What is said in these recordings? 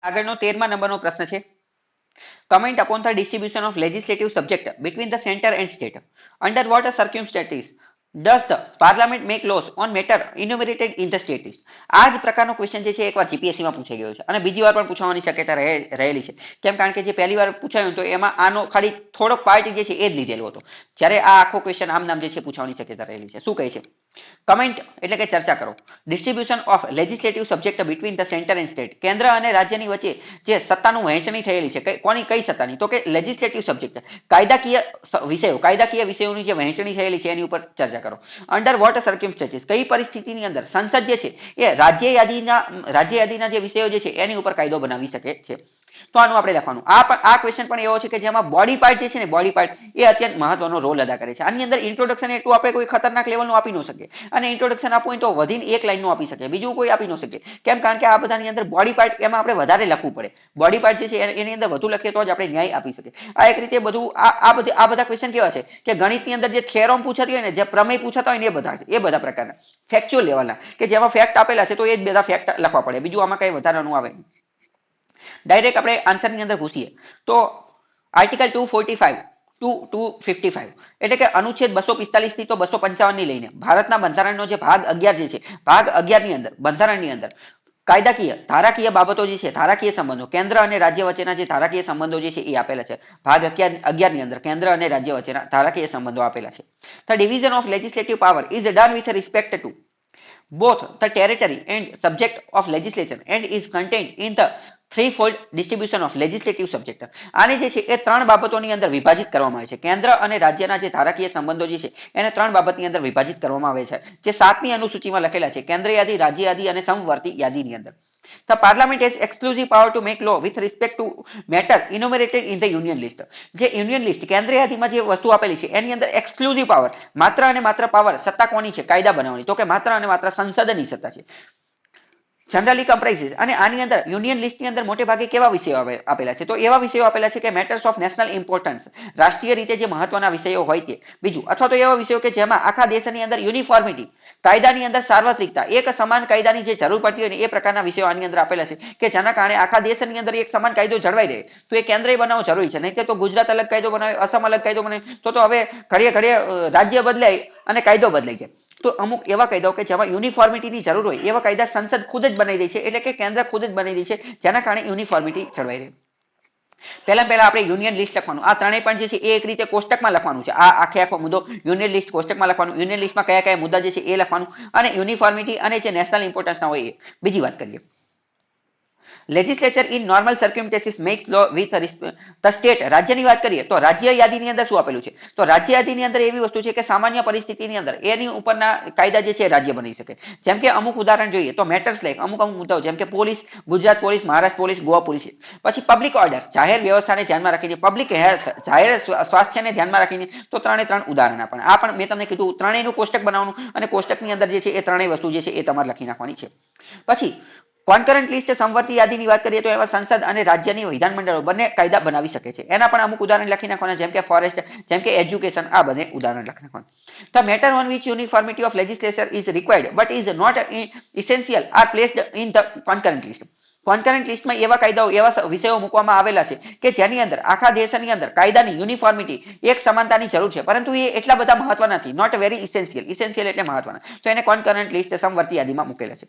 આગળનો 13મા નંબરનો પ્રશ્ન છે. Comment upon the distribution of legislative subject between the center and state. Under what circumstances does the parliament make laws on matter enumerated in the state list? આ જ પ્રકારનો question જે છે એકવાર જીપીએસસી માં પૂછાઈ ગયો છે અને બીજી વાર પણ પૂછવાની શક્યતા રહેલી છે. કેમ? કારણ કે જે પહેલી વાર પૂછાયું તો એમાં આનો ખાલી થોડોક પાર્ટ જે છે એ જ લીધેલો હતો, જ્યારે આ આખો ક્વેશ્ચન આમ નામ જે છે પૂછવાની શક્યતા રહેલી છે. શું કહે છે? કમેન્ટ એટલે કે ચર્ચા કરો. Distribution of legislative subject between the centre and state. કેન્દ્ર અને રાજ્યની વચ્ચે જે સત્તાનું વહેંચણી થયેલી છે, કોની કઈ સત્તાની? તો કે લેજિસ્લેટિવ સબ્જેક્ટ, કાયદાકીય વિષયોની જે વહેંચણી થયેલી છે એની ઉપર ચર્ચા કરો. અંડર વોટ સર્કમસ્ટેન્સીસ, કઈ પરિસ્થિતિની અંદર સંસદ જે છે એ રાજ્ય યાદીના જે વિષયો જે છે એની ઉપર કાયદો બનાવી શકે છે. તો આનું આપણે લખવાનું. આ ક્વેશ્ચન પણ એવો છે કે જેમાં બોડી પાર્ટ જે છે ને, બોડી પાર્ટ એ અત્યંત મહત્વનો રોલ અદા કરે છે. આની અંદર ઇન્ટ્રોડક્શન એટલું આપણે કોઈ ખતરનાક લેવલનું આપી ન શકીએ, અને ઇન્ટ્રોડક્શન આપવું હોય તો વધીને એક લાઈનનું આપી શકીએ, બીજું કોઈ આપી ન શકીએ. કેમ? કારણ કે આ બધાની અંદર બોડી પાર્ટ એમાં આપણે વધારે લખવું પડે. બોડી પાર્ટ જે છે એની અંદર વધુ લખીએ તો જ આપણે ન્યાય આપી શકીએ. આ એક રીતે બધું આ બધા ક્વેશ્ચન કેવા છે કે ગણિતની અંદર જે થિયરમ પૂછાતી હોય ને, જે પ્રમેય પૂછાતા હોય ને, એ બધા પ્રકારના ફેક્ચ્યુઅલ લેવલના કે જેમાં ફેક્ટ આપેલા છે તો એ જ બધા ફેક્ટ લખવા પડે, બીજું આમાં કઈ વધારાનું આવે. ડાયરેક્ટ આપણે આન્સરની અંદર ઘૂસીએ તો આર્ટિકલ 245 255 એટલે કે અનુચ્છેદ 245 થી તો 255 ની લઈને ભારતના બંધારણનો જે ભાગ 11 જે છે, ભાગ 11 ની અંદર બંધારણની અંદર ધારાકીય બાબતો જે છે, ધારાકીય સંબંધો, કેન્દ્ર અને રાજ્ય વચ્ચેના જે ધારાકીય સંબંધો જે છે એ આપેલા છે. ભાગ 11 ની અંદર કેન્દ્ર અને રાજ્ય વચ્ચેના ધારાકીય સંબંધો આપેલા છે. The division of legislative power is done with respect to both the territory and subject of legislation and is contained in the threefold distribution of legislative subject. આને જે છે એ ત્રણ બાબતોની અંદર વિભાજિત કરવામાં આવે છે. કેન્દ્ર અને રાજ્યના જે ધારાકીય સંબંધો જે છે એને ત્રણ બાબતની અંદર વિભાજિત કરવામાં આવે છે, જે 7મી અનુસૂચિમાં લખેલા છે, કેન્દ્ર યાદી, રાજ્ય યાદી અને સમવર્તી યાદીની અંદર. The parliament has exclusive power to make law with respect to matter enumerated in the union list. જે યુનિયન લિસ્ટ કેન્દ્ર યાદીમાં જે વસ્તુ આપેલી છે એની અંદર એક્સક્લુઝિવ પાવર, માત્ર અને માત્ર પાવર, સત્તા કોની છે કાયદા બનાવવાની? તો કે માત્ર અને માત્ર સંસદની સત્તા છે. જનરલી કમ્પ્રાઇઝિસ, અને આની અંદર યુનિયન લિસ્ટની અંદર મોટે ભાગે કેવા વિષયો આપેલા છે? તો એવા વિષયો આપેલા છે કે મેટર્સ ઓફ નેશનલ ઇમ્પોર્ટન્સ, રાષ્ટ્રીય રીતે જે મહત્વના વિષયો હોય તે. બીજું, અથવા તો એવા વિષયો કે જેમાં આખા દેશની અંદર યુનિફોર્મિટી, કાયદાની અંદર સાર્વત્રિકતા, એક સમાન કાયદાની જે જરૂર પડતી હોય ને એ પ્રકારના વિષયો આની અંદર આપેલા છે કે જેના કારણે આખા દેશની અંદર એક સમાન કાયદો જળવાઈ રહે. તો એ કેન્દ્રએ બનાવવો જરૂરી છે, નહીં તો ગુજરાત અલગ કાયદો બનાવે, અસમ અલગ કાયદો બનાવે તો હવે ઘડીએ રાજ્ય બદલાય અને કાયદો બદલાઈ જાય. તો અમુક એવા કાયદાઓ કે જેમાં યુનિફોર્મિટીની જરૂર હોય એવા કાયદા સંસદ ખુદ જ બનાવી દે છે, એટલે કે કેન્દ્ર ખુદ જ બનાવી દે છે, જેના કારણે યુનિફોર્મિટી જળવાઈ રહે. પહેલા આપણે યુનિયન લિસ્ટ લખવાનું. આ ત્રણેય પણ જે છે એ એક રીતે કોષ્ટકમાં લખવાનું છે. આ આખો મુદ્દો યુનિયન લિસ્ટ કોષ્ટકમાં લખવાનું. યુનિયન લિસ્ટમાં કયા કયા મુદ્દા જે છે એ લખવાનું, અને યુનિફોર્મિટી અને જે નેશનલ ઇમ્પોર્ટન્સના હોય એ. બીજી વાત કરીએ, legislature in normal circumstances makes law with the state. રાજ્યની વાત કરીએ તો રાજ્ય યાદીની અંદર શું આપેલું છે? તો રાજ્ય યાદીની અંદર એવી વસ્તુ છે કે સામાન્ય પરિસ્થિતિની અંદર એની ઉપરના કાયદા જે છે રાજ્ય બનાવી શકે. જેમ કે અમુક ઉદાહરણ જોઈએ તો મેટર્સ લાઈક અમુક મુદ્દાઓ, જેમ કે police, Gujarat police, Maharashtra police, Goa police. પછી પબ્લિક ઓર્ડર, જાહેર વ્યવસ્થાને ધ્યાનમાં રાખીને, પબ્લિક હેલ્થ, જાહેર સ્વાસ્થ્યને ધ્યાનમાં રાખીને. તો ત્રણ ઉદાહરણ પણ આ પણ મેં તમને કીધું, ત્રણેયનું કોષ્ટક બનાવવાનું, અને કોષ્ટકની અંદર જે છે એ ત્રણેય વસ્તુ જે છે એ તમારે લખી નાખવાની છે. પછી કોન્કરન્ટ લિસ્ટ, સમવર્તી યાદીની વાત કરીએ તો એમાં સંસદ અને રાજ્યની વિધાનમંડળો બંને કાયદા બનાવી શકે છે. એના પણ અમુક ઉદાહરણ લખી નાખવાના, જેમ કે ફોરેસ્ટ, જેમ કે એજ્યુકેશન, આ બધે ઉદાહરણ લખી નાખવાના. The matter on which uniformity of legislation is required but is not essential are placed in the concurrent list. કોન્કરન્ટ લિસ્ટમાં એવા કાયદાઓ, એવા વિષયો મૂકવામાં આવેલા છે કે જેની અંદર આખા દેશની અંદર કાયદાની યુનિફોર્મિટી, એક સમાનતાની જરૂર છે, પરંતુ એ એટલા બધા મહત્વના નથી. નોટ વેરી ઇસેન્શિયલ, ઇસેન્શિયલ એટલે મહત્વના. તો એને કોન્કરન્ટ લિસ્ટ, સમવર્તી યાદીમાં મૂકેલા છે.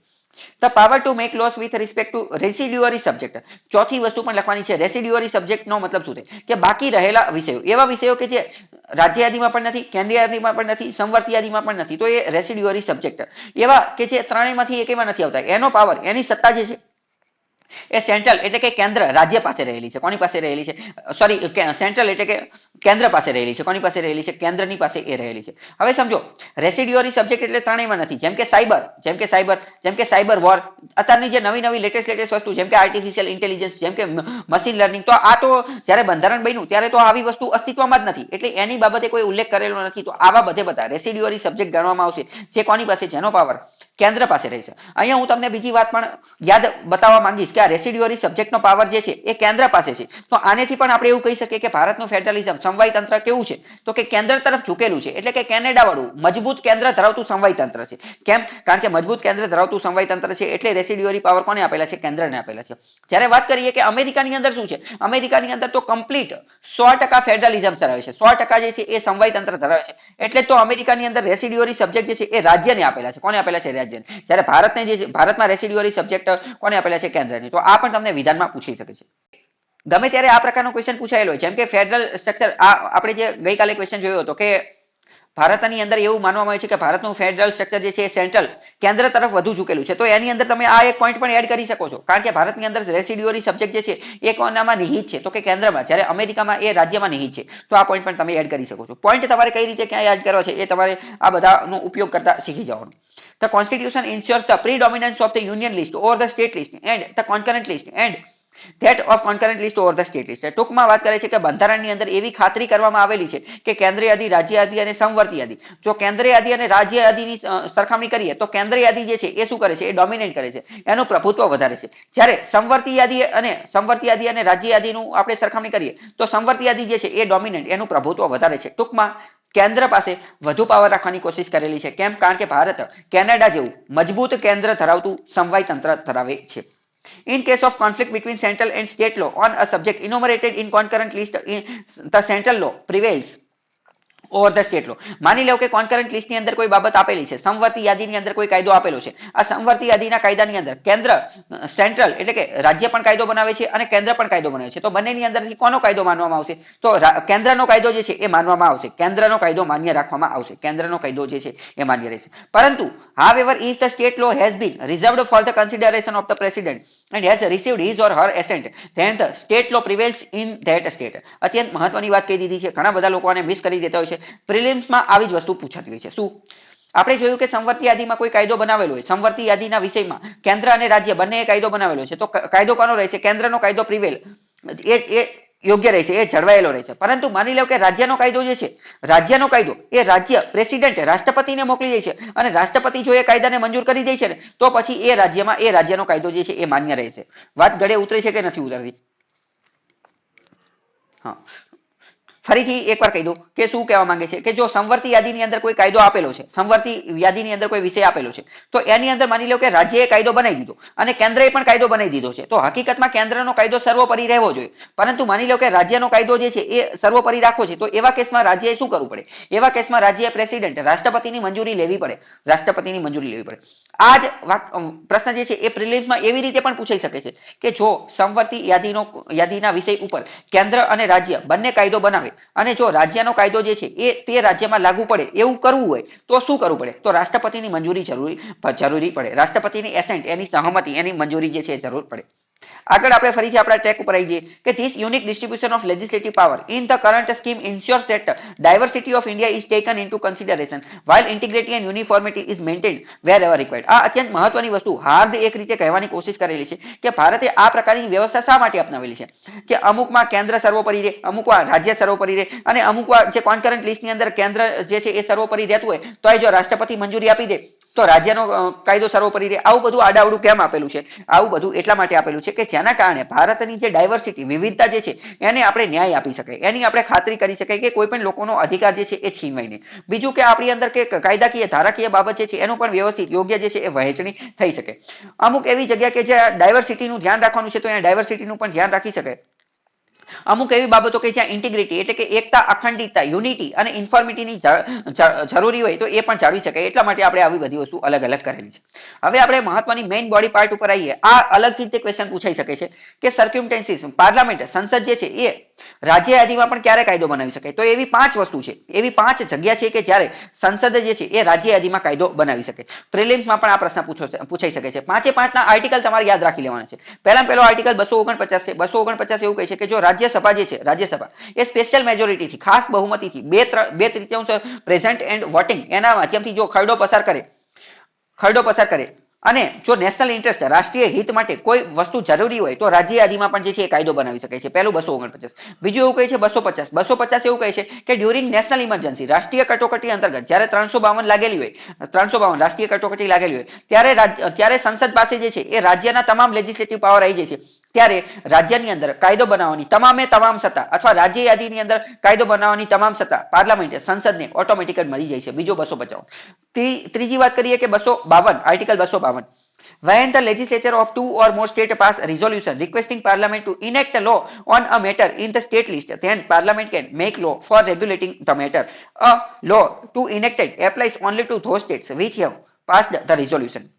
The power to make laws with respect to residuary subject. ચોથી વસ્તુ પણ લખવાની છે. રેસિડ્યુઅરી સબ્જેક્ટ નો મતલબ શું થાય? કે બાકી રહેલા વિષયો, એવા વિષયો કે જે રાજ્ય યાદીમાં પણ નથી, કેન્દ્રીય યાદીમાં પણ નથી, સમવર્તી યાદીમાં પણ નથી, તો એ રેસિડ્યુઅરી સબ્જેક્ટ એવા કે જે ત્રણેયમાંથી એકેમાં નથી આવતા. એનો પાવર, એની સત્તા જે છે એ સેન્ટ્રલ એટલે કે કેન્દ્ર, રાજ્ય પાસે રહેલી છે. કોની પાસે રહેલી છે? સોરી, સેન્ટ્રલ એટલે કે કેન્દ્ર પાસે રહેલી છે. કોની પાસે રહેલી છે? કેન્દ્રની પાસે એ રહેલી છે. હવે સમજો, રેસિડ્યુઅરી સબ્જેક્ટ એટલે ત્રણેયમાં નથી. જેમ કે સાયબર વોર, અત્યારની જે નવી લેટેસ્ટ વસ્તુ, જેમ કે આર્ટિફિશિયલ ઇન્ટેલિજન્સ, જેમ કે મશીન લર્નિંગ, તો આ તો જ્યારે બંધારણ બન્યું ત્યારે તો આવી વસ્તુ અસ્તિત્વમાં જ નથી, એટલે એની બાબતે કોઈ ઉલ્લેખ કરેલો નથી. તો આવા બધા રેસિડ્યુઅરી સબ્જેક્ટ ગણવામાં આવશે, જે કોની પાસે, જેનો પાવર કેન્દ્ર પાસે રહેશે. અહીંયા હું તમને બીજી વાત પણ યાદ બતાવવા માંગીશ કે આ રેસિડ્યુઅરી સબ્જેક્ટનો પાવર જે છે એ કેન્દ્ર પાસે છે. તો આનેથી પણ આપણે એવું કહી શકીએ કે ભારતનું ફેડરલિઝમ સમવાય તંત્ર કેવું છે તો કે કેન્દ્ર તરફ ઝૂકેલું છે, એટલે કે કેનેડા વાળું મજબૂત કેન્દ્ર ધરાવતું સમવાય તંત્ર છે. કેમ? કારણ કે મજબૂત કેન્દ્ર ધરાવતું સમવાય તંત્ર છે એટલે રેસિડ્યુઅરી પાવર કોને આપેલા છે? કેન્દ્રને આપેલા છે. જ્યારે વાત કરીએ કે અમેરિકાની અંદર શું છે, અમેરિકાની અંદર તો કમ્પ્લીટ 100% ફેડરલિઝમ ધરાવે છે, 100% જે છે એ સમવાય તંત્ર ધરાવે છે. એટલે તો અમેરિકાની અંદર રેસિડ્યુઅરી સબ્જેક્ટ જે છે એ રાજ્યને આપેલા છે. કોને આપેલા છે? રાજ્યને. જ્યારે ભારતને જે ભારતમાં રેસિડ્યુઅરી સબ્જેક્ટ કોને આપેલા છે? કેન્દ્રને. તો આ પણ તમને વિધાનમાં પૂછી શકે છે. ગમે ત્યારે આ પ્રકારનો ક્વેશ્ચન પૂછાયેલો હોય, જેમ કે ફેડરલ સ્ટ્રક્ચર, આપણે જે ગઈકાલે ક્વેશ્ચન જોયો હતો કે ભારતની અંદર એવું માનવામાં આવે છે કે ભારતનું ફેડરલ સ્ટ્રક્ચર જે છે એ સેન્ટ્રલ કેન્દ્ર તરફ વધુ ઝૂકેલું છે. તો એની અંદર તમે આ એક પોઈન્ટ પણ એડ કરી શકો છો, કારણ કે ભારતની અંદર રેસિડ્યુઅરી સબ્જેક્ટ જે છે એ કોનામાં નિહિત છે? તો કે કેન્દ્રમાં, જ્યારે અમેરિકામાં એ રાજ્યમાં નિહિત છે. તો આ પોઈન્ટ પણ તમે એડ કરી શકો છો. પોઈન્ટ તમારે કઈ રીતે ક્યાં એડ કરવા છે એ તમારે આ બધાનો ઉપયોગ કરતા શીખી જવાનું. The Constitution ensures the predominance of the union list over the state list and the concurrent list and that of concurrent list over the state list. ટૂંકમાં વાત કરે છે કે બંધારણની અંદર એવી ખાતરી કરવામાં આવેલી છે કે કેન્દ્રીય યાદી, રાજ્ય યાદી અને સમવર્તી યાદી, જો કેન્દ્રીય યાદી અને રાજ્ય યાદીની સરખામણી કરીએ તો કેન્દ્રીય યાદી જે છે એ શું કરે છે? એ ડોમિનેટ કરે છે, એનું પ્રભુત્વ વધારે છે. જ્યારે સમવર્તી યાદી અને રાજ્ય યાદીનું આપણે સરખામણી કરીએ તો સમવર્તી યાદી જે છે એ ડોમિનેટ, એનું પ્રભુત્વ વધારે છે. ટૂંકમાં કેન્દ્ર પાસે વધુ પાવર રાખવાની કોશિશ કરેલી છે. કેમ? કારણ કે ભારત કેનેડા જેવું મજબૂત કેન્દ્ર ધરાવતું સમવાય તંત્ર ધરાવે છે. In case of conflict between central and state law on a subject enumerated in concurrent list, the central law prevails over the state law. માની લો કે કોન્કરન્ટ લિસ્ટની અંદર કોઈ બાબત આપેલી છે, સમવર્તી યાદીની અંદર કોઈ કાયદો આપેલો છે. આ સમવર્તી યાદીના કાયદાની અંદર કેન્દ્ર, સેન્ટ્રલ એટલે કે રાજ્ય પણ કાયદો બનાવે છે અને કેન્દ્ર પણ કાયદો બનાવે છે. તો બંનેની અંદરથી કોનો કાયદો માનવામાં આવશે? તો કેન્દ્રનો કાયદો જે છે એ માનવામાં આવશે. કેન્દ્રનો કાયદો માન્ય રાખવામાં આવશે. કેન્દ્રનો કાયદો જે છે એ માન્ય રહેશે. પરંતુ however, if the state law has been reserved for the consideration of the president and has received his or her assent, then the state law prevails in that state. અત્યંત મહત્વની વાત કહી દીધી છે. ઘણા બધા લોકો આને મિસ કરી દેતા હોય છે. પ્રિલિમ્સમાં આવી જ વસ્તુ પૂછાતી હોય છે. શું? આપણે જોયું કે સમવર્તી યાદીમાં કોઈ કાયદો બનાવેલો હોય, સમવર્તી યાદીના વિષયમાં કેન્દ્ર અને રાજ્ય બંને કાયદો બનાવેલો છે. તો કાયદો કોનો રહેશે? કેન્દ્રનો કાયદો પ્રિવેલ, એ યોગ્ય રહેશે, એ જળવાયેલો રહેશે. પરંતુ માની લો કે રાજ્યનો કાયદો જે છે, રાજ્યનો કાયદો એ રાજ્ય પ્રેસિડેન્ટ રાષ્ટ્રપતિને મોકલી દે છે અને રાષ્ટ્રપતિ જો એ કાયદાને મંજૂર કરી દે છે ને તો પછી એ રાજ્યમાં એ રાજ્યનો કાયદો જે છે એ માન્ય રહેશે. વાત ગળે ઉતરે છે કે નથી ઉતરતી? હા, ફરીથી એકવાર કહી દઉં કે શું કહેવા માંગે છે કે જો સમવર્તી યાદીની અંદર કોઈ કાયદો આપેલો છે, સમવર્તી યાદીની અંદર કોઈ વિષય આપેલો છે, તો એની અંદર માની લો કે રાજ્યએ કાયદો બનાવી દીધો અને કેન્દ્રએ પણ કાયદો બનાવી દીધો છે. તો હકીકતમાં કેન્દ્રનો કાયદો સર્વોપરી રહેવો જોઈએ. પરંતુ માની લો કે રાજ્યનો કાયદો જે છે એ સર્વોપરી રાખવો છે, તો એવા કેસમાં રાજ્યએ શું કરવું પડે? એવા કેસમાં રાજ્યએ પ્રેસિડેન્ટ, રાષ્ટ્રપતિની મંજૂરી લેવી પડે. રાષ્ટ્રપતિની મંજૂરી લેવી પડે. આ જ પ્રશ્ન જે છે એ પ્રિલિમ્સમાં એવી રીતે પણ પૂછાઈ શકે છે કે જો સમવર્તી યાદીના વિષય ઉપર કેન્દ્ર અને રાજ્ય બંને કાયદો બનાવે અને જો રાજ્યનો કાયદો જે છે એ તે રાજ્યમાં લાગુ પડે એવું કરવું હોય તો શું કરવું પડે? તો રાષ્ટ્રપતિની મંજૂરી જરૂરી પડે. રાષ્ટ્રપતિની એસેન્ટ, એની સહમતિ, એની મંજૂરી જે છે એ જરૂર પડે. આગળ આપણે ફરીથી આપણા ટ્રેક ઉપર આવી જઈએ કે this unique distribution of legislative power in the current scheme ensures that diversity of India is taken into consideration while integrity and uniformity is maintained wherever required. આ અત્યંત મહત્વની વસ્તુ હાર્દ એક રીતે કહેવાની કોશિશ કરેલી છે કે ભારતે આ પ્રકારની વ્યવસ્થા શા માટે અપનાવેલી છે કે અમુકમાં કેન્દ્ર સર્વોપરી રહે, અમુકમાં રાજ્ય સર્વોપરી રહે અને અમુકમાં જે કોન્કરન્ટ લિસ્ટની અંદર કેન્દ્ર જે છે એ સર્વોપરી રહેતું હોય તો જો રાષ્ટ્રપતિ મંજૂરી આપી દે તો રાજ્યનો કાયદો સર્વોપરી રહે. આવું બધું આડાવડું કેમ આપેલું છે? આવું બધું એટલા માટે આપેલું છે કે જેના કારણે ભારતની જે ડાયવર્સિટી, વિવિધતા જે છે એને આપણે ન્યાય આપી શકાય, એની આપણે ખાતરી કરી શકાય કે કોઈ પણ લોકોનો અધિકાર જે છે એ છીનવાય નહીં. બીજું કે આપણી અંદર કે કાયદાકીય ધારાકીય બાબત જે છે એનું પણ વ્યવસ્થિત યોગ્ય જે છે એ વહેંચણી થઈ શકે. અમુક એવી જગ્યા કે જ્યાં ડાયવર્સિટીનું ધ્યાન રાખવાનું છે તો અહીંયા ડાયવર્સિટીનું પણ ધ્યાન રાખી શકાય. અમુક એવી બાબતો કે જ્યાં ઇન્ટિગ્રિટી એટલે કે એકતા, અખંડિતતા, યુનિટી અને ઇન્ફોર્મિટીની જરૂરી હોય તો એ પણ જાળવી શકાય. એટલા માટે આપણે આવી બધી વસ્તુ અલગ અલગ કરેલી છે. હવે આપણે મહત્વની મેઇન બોડી પાર્ટ ઉપર આવીએ. આ અલગથી તે ક્વેશ્ચન પૂછાઈ શકે છે કે સર્ક્યુમટેન્સીસ, પાર્લામેન્ટ, સંસદ જે છે એ રાજ્ય યાદીમાં પણ ક્યારે કાયદો બનાવી શકે? તો એવી 5 વસ્તુ છે, એવી 5 જગ્યા છે કે જ્યારે સંસદ જે છે એ રાજ્ય યાદીમાં કાયદો બનાવી શકે. પ્રિલિમ્સમાં પણ આ પ્રશ્ન પૂછાઈ શકે છે. 5 ના આર્ટિકલ તમારે યાદ રાખી લેવાના છે. પહેલો આર્ટિકલ 249 છે. 249 એવું કહે છે કે જો રાજ્યસભા જે છે, રાજ્યસભા એ સ્પેશિયલ મેજોરિટીથી, ખાસ બહુમતીથી 2/3 પ્રેઝન્ટ એન્ડ વોટિંગ એના માધ્યમથી જો ખરડો પસાર કરે અને જો નેશનલ ઇન્ટરેસ્ટ રાષ્ટ્રીય હિત માટે કોઈ વસ્તુ જરૂરી હોય તો રાજ્ય યાદીમાં પણ જે છે એ કાયદો બનાવી શકે છે. પહેલું 249. બીજું એવું કહે છે 250. 250 એવું કહે છે કે ડ્યુરિંગ નેશનલ ઇમરજન્સી રાષ્ટ્રીય કટોકટી અંતર્ગત જ્યારે 352 લાગેલી હોય 352 રાષ્ટ્રીય કટોકટી લાગેલી હોય ત્યારે સંસદ પાસે જે છે એ રાજ્યના તમામ લેજિસ્લેટિવ પાવર આવી જાય છે. ત્યારે રાજ્યની અંદર કાયદો બનાવવાની તમામ સત્તા અથવા રાજ્ય યાદીની અંદર કાયદો બનાવવાની તમામ સત્તા પાર્લામેન્ટ સંસદને ઓટોમેટિક જ મળી જાય છે. બીજો 255. ત્રીજી વાત કરીએ કે 252 article 252. When the legislature of two or more state pass resolution requesting parliament to enact a law on a matter in the state list, then parliament can make law for regulating the matter. A law to enacted applies only to those states which have passed the resolution.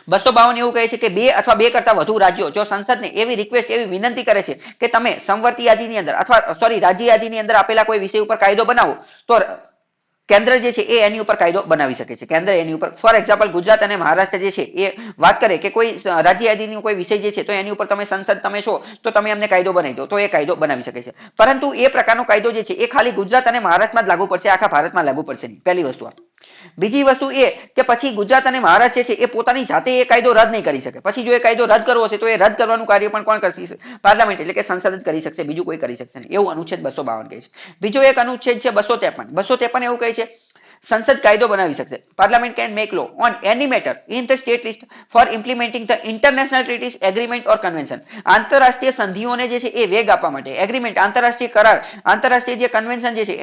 252 એવું કહે છે કે બે અથવા બે કરતા વધુ રાજ્યો જો સંસદને એવી રિક્વેસ્ટ એવી વિનંતી કરે છે કે તમે સંવર્તી યાદીની અંદર અથવા રાજ્ય યાદીની અંદર આપેલા કોઈ વિષય ઉપર કાયદો બનાવો તો કેન્દ્ર જે છે એ એની ઉપર કાયદો બનાવી શકે છે. કેન્દ્ર એની ઉપર ફોર એક્ઝામ્પલ ગુજરાત અને મહારાષ્ટ્ર જે છે એ વાત કરે કે કોઈ રાજ્ય યાદીની કોઈ વિષય જે છે તો એની ઉપર તમે સંસદ તમે છો તો તમે અમને કાયદો બનાવી દો તો એ કાયદો બનાવી શકે છે. પરંતુ એ પ્રકારનો કાયદો જે છે એ ખાલી ગુજરાત અને મહારાષ્ટ્રમાં જ લાગુ પડશે, આખા ભારતમાં લાગુ પડશે નહીં. પહેલી વસ્તુ આ. બીજી વસ્તુ એ કે પછી ગુજરાત અને મહારાષ્ટ્ર છે એ પોતાની જાતે એ કાયદો રદ નહીં કરી શકે. પછી જો એ કાયદો રદ કરવો હશે તો એ રદ કરવાનું કાર્ય પણ કોણ કરશે? પાર્લામેન્ટ એટલે કે સંસદ જ કરી શકશે, બીજું કોઈ કરી શકશે નહીં. એવું અનુચ્છેદ 252 કહે છે. બીજો એક અનુચ્છેદ છે 253. 253 એવું કહે છે સંસદ કાયદો બનાવી શકશે. Parliament can make law on any matter in the state list for implementing the international treaties agreement or convention. આંતરરાષ્ટ્રીય સંધિઓને જે છે એ વેગ આપવા માટે એગ્રીમેન્ટ આંતરરાષ્ટ્રીય કરાર આંતરરાષ્ટ્રીય જે કન્વેન્શન જે છે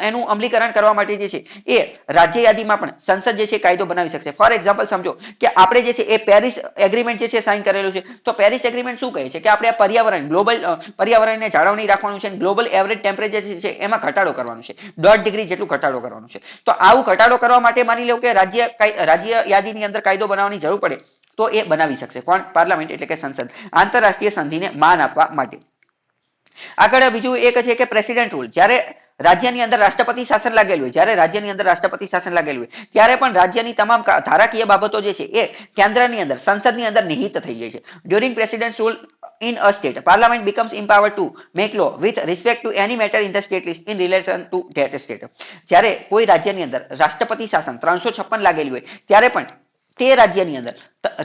એનું અમલીકરણ કરવા માટે જે છે એ રાજ્ય યાદીમાં પણ સંસદ જે છે કાયદો બનાવી શકશે. ફોર એક્ઝામ્પલ સમજો કે આપણે જે છે એ પેરિસ એગ્રીમેન્ટ જે છે સાઇન કરેલું છે તો પેરિસ એગ્રીમેન્ટ શું કહે છે કે આપણે આ પર્યાવરણને જાળવણી રાખવાનું છે, ગ્લોબલ એવરેજ ટેમ્પરેચર જે છે એમાં ઘટાડો કરવાનો છે, 1.5 ડિગ્રી જેટલું ઘટાડો કરવાનો છે. તો આવું ઘટાડો કરવા માટે માની લો કે રાજ્ય યાદીની અંદર કાયદો બનાવવાની જરૂર પડે તો એ બનાવી શકશે. કોણ? પાર્લામેન્ટ એટલે કે સંસદ, આંતરરાષ્ટ્રીય સંધિને માન આપવા માટે. આગળ બીજું એક છે કે પ્રેસિડેન્ટ રૂલ. જ્યારે રાજ્યની અંદર રાષ્ટ્રપતિ શાસન લાગેલું હોય ત્યારે પણ રાજ્યની તમામ ધારાકીય બાબતો જે છે એ કેન્દ્રની અંદર સંસદની અંદર નિહિત થઈ જાય છે. During president rule in a state, parliament becomes empowered to make law with respect to any matter in the state list in relation to that state. જ્યારે કોઈ રાજ્યની અંદર રાષ્ટ્રપતિ શાસન 356 લાગેલી હોય ત્યારે પણ તે રાજ્યની અંદર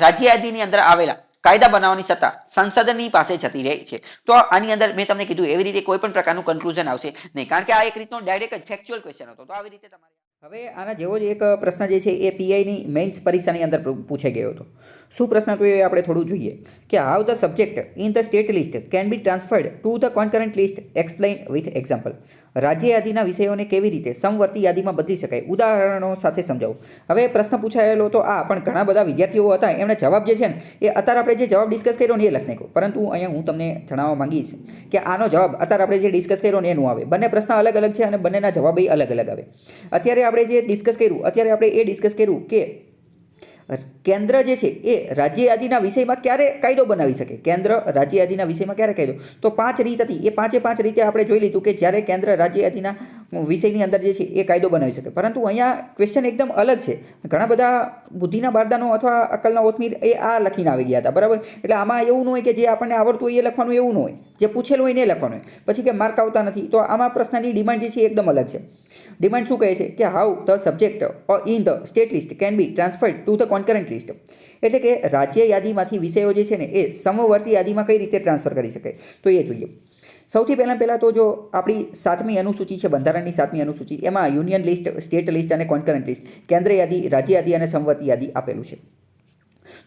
રાજ્ય યાદીની અંદર આવેલા કાયદા બનાવવાની સત્તા સંસદની પાસે જતી રહે છે. તો આની અંદર મેં તમને કીધું એવી રીતે કોઈ પણ પ્રકારનું કન્ક્લુઝન આવશે નહીં, કારણ કે આ એક રીતનો ડાયરેક્ટ જ ફેક્ચ્યુઅલ ક્વેશ્ચન હતો. તો આવી રીતે તમારે હવે આના જેવો જ એક પ્રશ્ન જે છે એ પીઆઈની મેઇન્સ પરીક્ષાની અંદર પૂછાઈ ગયો હતો. શું પ્રશ્ન હતો એ આપણે થોડું જોઈએ કે how the subject in the state list can be transferred to the concurrent list explain with example. રાજ્ય યાદીના વિષયોને કેવી રીતે સમવર્તી યાદીમાં બદલી શકાય, ઉદાહરણો સાથે સમજાવો. હવે પ્રશ્ન પૂછાયેલો તો આ પણ ઘણા બધા વિદ્યાર્થીઓ હતા એમણે જવાબ જે છે ને એ અત્યારે આપણે જે જવાબ ડિસ્કસ કર્યો ને એ લખી નાખ્યો, પરંતુ અહીંયા હું તમને જણાવવા માંગીશ કે આનો જવાબ અત્યારે આપણે જે ડિસ્કસ કર્યો ને એનું આવે. બંને પ્રશ્ન અલગ અલગ છે અને બંનેના જવાબ અલગ અલગ આવે. અત્યારે આપણે જે ડિસ્કસ કર્યું કે કેન્દ્ર જે છે એ રાજ્ય યાદીના વિષયમાં ક્યારે કાયદો બનાવી શકે. કેન્દ્ર રાજ્ય યાદીના વિષયમાં ક્યારે કાયદો, તો 5 રીત હતી. એ 5 રીતે આપણે જોઈ લીધું કે જ્યારે કેન્દ્ર રાજ્ય યાદીના વિષયની અંદર જે છે એ કાયદો બનાવી શકે. પરંતુ અહીંયા ક્વેશ્ચન એકદમ અલગ છે. ઘણા બધા બુદ્ધિના બારદાનો અથવા અકલના ઓથમીર એ આ લખીને આવી ગયા હતા, બરાબર. એટલે આમાં એવું ન હોય કે જે આપણને આવડતું હોય એ લખવાનું, એવું ન હોય જે પૂછેલું હોય ને એ લખવાનું હોય, પછી કે માર્ક આવતા નથી. તો આમાં પ્રશ્નની ડિમાન્ડ જે છે એકદમ અલગ છે. ડિમાન્ડ શું કહે છે કે how the subject in the state list can be transferred to the concurrent list. એટલે કે રાજ્ય યાદીમાંથી વિષયો જે છે ને એ સમવર્તી યાદીમાં કઈ રીતે ટ્રાન્સફર કરી શકાય તો એ જોઈએ. સૌથી પહેલાં તો જો આપણી 7મી અનુસૂચિ છે, બંધારણની 7મી અનુસૂચિ, એમાં યુનિયન લિસ્ટ, સ્ટેટ લિસ્ટ અને કોન્કરન્ટ લિસ્ટ, કેન્દ્ર યાદી, રાજ્ય યાદી અને સમવર્તી યાદી આપેલું છે.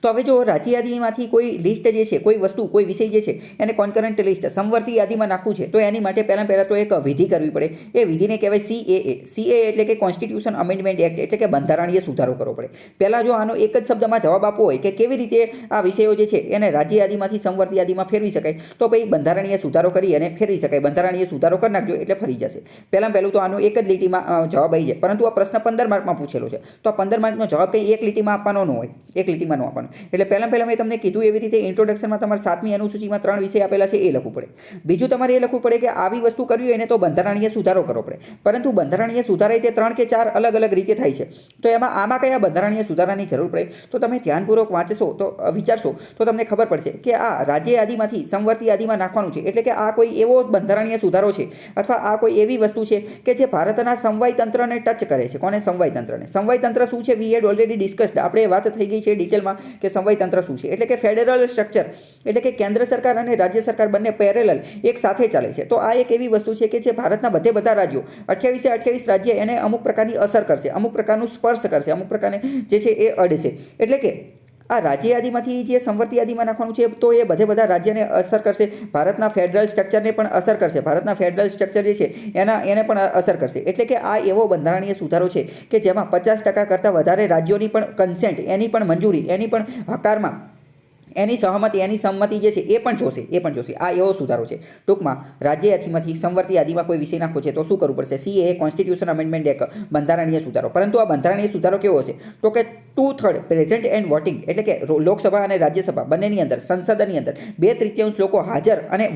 તો હવે જો રાજ્ય યાદીમાંથી કોઈ લિસ્ટ જે છે, કોઈ વસ્તુ, કોઈ વિષય જે છે એને કોન્કરન્ટ લિસ્ટ સમવર્તી યાદીમાં નાખવું છે તો એની માટે પહેલાં તો એક વિધિ કરવી પડે. એ વિધિને કહેવાય CAA. CAA એટલે કે કોન્સ્ટિટ્યુશન અમેન્ડમેન્ટ એક્ટ, એટલે કે બંધારણીય સુધારો કરવો પડે. પહેલાં જો આનો એક જ શબ્દમાં જવાબ આપવો હોય કે કેવી રીતે આ વિષયો જે છે એને રાજ્ય યાદીમાંથી સમવર્તી યાદીમાં ફેરવી શકાય તો ભાઈ બંધારણીય સુધારો કરી અને ફેરવી શકાય. બંધારણીય સુધારો કરી નાખજો એટલે ફરી જશે. પહેલું તો આનો એક જ લીટીમાં જવાબ આવી જાય. પરંતુ આ પ્રશ્ન 15 માર્કમાં પૂછેલો છે તો આ 15 માર્કનો જવાબ કંઈ એક લીટીમાં આપવાનો ન હોય, એક લીટીમાં ન આપવાનું. એટલે પહેલાં મેં તમને કીધું એવી રીતે ઇન્ટ્રોડક્શનમાં તમારે 7મી અનુસૂચિમાં 3 વિષય આપેલા છે એ લખવું પડે. બીજું તમારે એ લખવું પડે કે આવી વસ્તુ કરવી હોય એને તો બંધારણીય સુધારો કરવો પડે. પરંતુ બંધારણીય સુધારા તે 3 કે 4 અલગ અલગ રીતે થાય છે. તો આમાં કયા બંધારણીય સુધારાની જરૂર પડે તો તમે ધ્યાનપૂર્વક વાંચશો તો વિચારશો તો તમને ખબર પડશે કે આ રાજ્ય યાદીમાંથી સમવર્તી યાદીમાં નાખવાનું છે. એટલે કે આ કોઈ એવો બંધારણીય સુધારો છે અથવા આ કોઈ એવી વસ્તુ છે કે જે ભારતના સમવાય તંત્રને ટચ કરે છે. કોને? સમવાય તંત્રને. સમવાય તંત્ર શું છે? વી હેડ ઓલરેડી ડિસ્કસ્ડ. આપણે વાત થઈ ગઈ છે ડિટેલમાં કે સમવાય તંત્ર શું છે. એટલે કે ફેડરલ સ્ટ્રક્ચર, એટલે કે કેન્દ્ર સરકાર અને રાજ્ય સરકાર બંને પેરેલલ એક સાથે ચાલે છે. તો આ એક એવી વસ્તુ છે કે જે ભારતના બધા રાજ્યો 28 રાજ્ય એને અમુક પ્રકારની અસર કરશે, અમુક પ્રકારનું સ્પર્શ કરશે, અમુક પ્રકારને જે છે એ અડશે. એટલે કે આ રાજ્ય યાદીમાંથી જે સમવર્તી યાદીમાં નાખવાનું છે તો એ બધા રાજ્યને અસર કરશે. ભારતના ફેડરલ સ્ટ્રક્ચરને પણ અસર કરશે. ભારતના ફેડરલ સ્ટ્રક્ચર જે છે એને પણ અસર કરશે. એટલે કે આ એવો બંધારણીય સુધારો છે કે જેમાં 50% કરતાં વધારે રાજ્યોની પણ કન્સેન્ટ, એની પણ મંજૂરી, એની પણ હકારમાં, એની સહમતિ, એની સંમતિ જે છે એ પણ જોશે. આ એવો સુધારો છે. ટૂંકમાં રાજ્ય યાદીમાંથી સમવર્તી યાદીમાં કોઈ વિષય નાખવો છે તો શું કરવું પડશે? CAA કોન્સ્ટિટ્યુશન અમેન્ડમેન્ટ એક્ટ, બંધારણીય સુધારો. પરંતુ આ બંધારણીય સુધારો કેવો હશે તો કે 2/3 પ્રેઝન્ટ એન્ડ વોટિંગ, એટલે કે લોકસભા અને રાજ્યસભા બંનેની અંદર, સંસદની અંદર 2/3 લોકો હાજર અને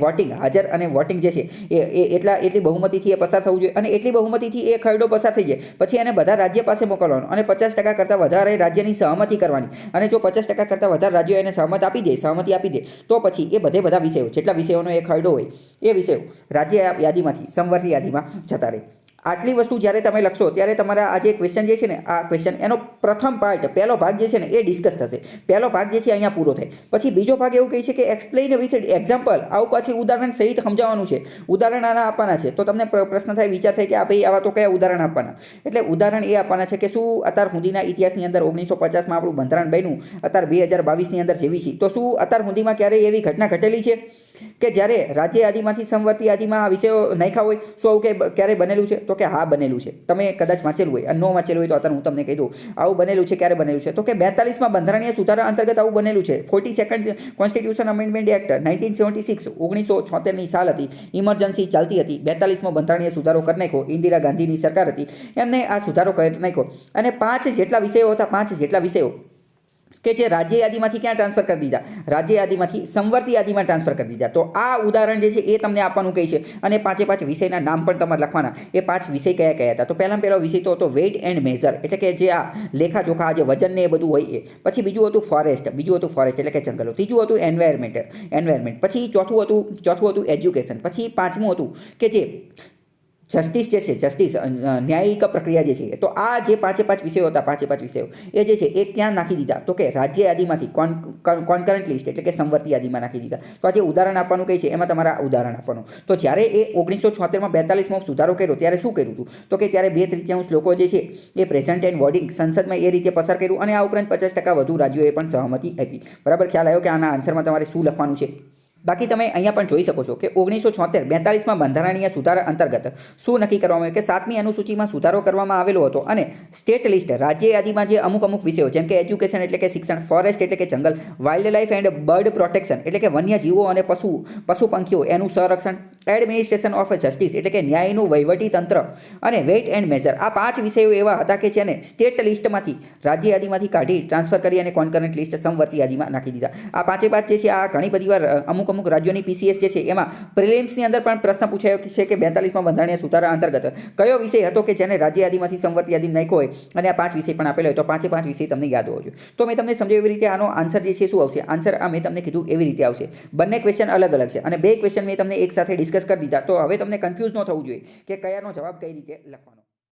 વોટિંગ જે છે એ એટલી બહુમતીથી એ પસાર થવું જોઈએ. અને એટલી બહુમતીથી એ ખરડો પસાર થઈ જાય પછી એને બધા રાજ્ય પાસે મોકલવાનો અને 50% કરતાં વધારે રાજ્યની સહમતિ કરવાની. અને જો 50% કરતાં વધારે રાજ્યો એને સહમતિ આપી દે તો પછી એ બધા વિષયો, જેટલા વિષયોનો એ ખરડો હોય એ વિષયો રાજ્ય યાદીમાંથી સમવર્તી યાદીમાં જતા રહે. આટલી વસ્તુ જ્યારે તમે લખશો ત્યારે તમારા આ જે ક્વેશ્ચન જે છે ને, આ ક્વેશ્ચન એનો પ્રથમ પાર્ટ, પહેલો ભાગ જે છે ને એ ડિસ્કસ થશે. પહેલો ભાગ જે છે અહીંયા પૂરો થાય. પછી બીજો ભાગ એવું કહે છે કે એક્સપ્લેઇન વિથ એક્ઝામ્પલ, આવું પાછી ઉદાહરણ સહિત સમજાવવાનું છે. ઉદાહરણ આના આપવાના છે. તો તમને પ્રશ્ન થાય, વિચાર થાય કે આ ભાઈ આવા તો કયા ઉદાહરણ આપવાના? એટલે ઉદાહરણ એ આપવાના છે કે શું અત્યાર સુધીના ઇતિહાસની અંદર 1950માં આપણું બંધારણ બન્યું, અત્યારે 2022ની અંદર જેવી છે, તો શું અત્યાર સુધીમાં ક્યારેય એવી ઘટના ઘટેલી છે કે જ્યારે રાજ્ય યાદીમાંથી સમવર્તી યાદીમાં આ વિષયો નાખ્યા હોય? શું આવું કે ક્યારેય બનેલું છે? તો કે હા, બનેલું છે. તમે કદાચ વાંચેલું હોય અને ન વાંચેલું હોય તો અત્યારે હું તમને કહી દઉં આવું બનેલું છે. ક્યારે બનેલું છે? તો કે 42માં બંધારણીય સુધારા અંતર્ગત આવું બનેલું છે. 42nd કોન્સ્ટિટ્યુશન અમેન્ડમેન્ટ એક્ટ 1976, 1976ની સાલ હતી. ઇમરજન્સી ચાલતી હતી. 42માં બંધારણીય સુધારો કરી નાખ્યો. ઇન્દિરા ગાંધીની સરકાર હતી, એમને આ સુધારો કરી નાખ્યો. અને 5 જેટલા વિષયો હતા, 5 જેટલા વિષયો કે જે રાજ્ય યાદીમાંથી ક્યાં ટ્રાન્સફર કરી દીધા? રાજ્ય યાદીમાંથી સમવર્તી યાદીમાં ટ્રાન્સફર કરી દીધા. તો આ ઉદાહરણ જે છે એ તમને આપવાનું કહે છે. અને 5 વિષયના નામ પણ તમારે લખવાના. એ 5 વિષય કયા હતા? તો પહેલો વિષય તો હતો વેઇટ એન્ડ મેઝર, એટલે કે જે આ લેખાજોખા, જે વજન ને એ બધું હોય એ. પછી બીજું હતું ફોરેસ્ટ, એટલે કે જંગલો. ત્રીજું હતું એન્વાયરમેન્ટ. પછી ચોથું હતું એજ્યુકેશન. પછી 5મું હતું કે જે જસ્ટિસ જે છે, ન્યાયિક પ્રક્રિયા જે છે. તો આ જે 5 વિષયો હતા, 5 વિષયો એ જે છે એ ક્યાં નાખી દીધા? તો કે રાજ્ય યાદીમાંથી કોન્કરન્ટ લિસ્ટ, એટલે કે સમવર્તી યાદીમાં નાખી દીધા. તો આ જે ઉદાહરણ આપવાનું કહે છે એમાં તમારા ઉદાહરણ આપવાનું. તો જ્યારે એ 1976માં 42માં સુધારો કર્યો ત્યારે શું કર્યું હતું? તો કે ત્યારે 2/3 લોકો જે છે એ પ્રેઝન્ટ એન્ડ વોટિંગ સંસદમાં એ રીતે પસાર કર્યું. અને આ ઉપરાંત 50% વધુ રાજ્યોએ પણ સહમતિ આપી. બરાબર ખ્યાલ આવ્યો કે આના આન્સરમાં તમારે શું લખવાનું છે? બાકી તમે અહીંયા પણ જોઈ શકો છો કે 1976-42માં બંધારણીય સુધારા અંતર્ગત શું નક્કી કરવામાં આવ્યું કે 7મી અનુસૂચિમાં સુધારો કરવામાં આવેલો હતો. અને સ્ટેટ લિસ્ટ, રાજ્ય યાદીમાં જે અમુક વિષયો જેમ કે એજ્યુકેશન એટલે કે શિક્ષણ, ફોરેસ્ટ એટલે કે જંગલ, wild life and bird protection એટલે કે વન્ય જીવો અને પશુ પંખીઓ એનું સંરક્ષણ, એડમિનિસ્ટ્રેશન ઓફ જસ્ટિસ એટલે કે ન્યાયનું વહીવટી તંત્ર, અને વેઇટ એન્ડ મેઝર, આ 5 વિષયો એવા હતા કે જેને સ્ટેટ લિસ્ટમાંથી, રાજ્ય યાદીમાંથી કાઢી ટ્રાન્સફર કરી અને કોન્કરન્ટ લિસ્ટ સમવર્તી યાદીમાં નાખી દીધા. આ 5 જે છે આ ઘણી બધી વાર અમુક રાજ્યોની PCS જે છે એમાં પ્રિલિમ્સની અંદર પણ પ્રશ્ન પૂછાયો છે કે 42માં બંધારણીય સુધારા અંતર્ગત કયો વિષય હતો કે જેને રાજ્ય યાદીમાંથી સમવર્તી યાદી નાખ્યો હોય અને આ 5 વિષય પણ આપેલો હોય? તો 5 વિષય તમને યાદ હોવો જોઈએ. તો મેં તમને સમજાવ્યું એવી રીતે આનો આન્સર જે છે શું આવશે? આન્સર આ મેં તમને કીધું એવી રીતે આવશે. બંને ક્વેશ્ચન અલગ છે અને 2 ક્વેશ્ચન મેં તમને એક સાથે ડિસ્કસ કરી દીધા. તો હવે તમને કન્ફ્યુઝ ન થવું જોઈએ કે કયાનો જવાબ કઈ રીતે લખવાનો.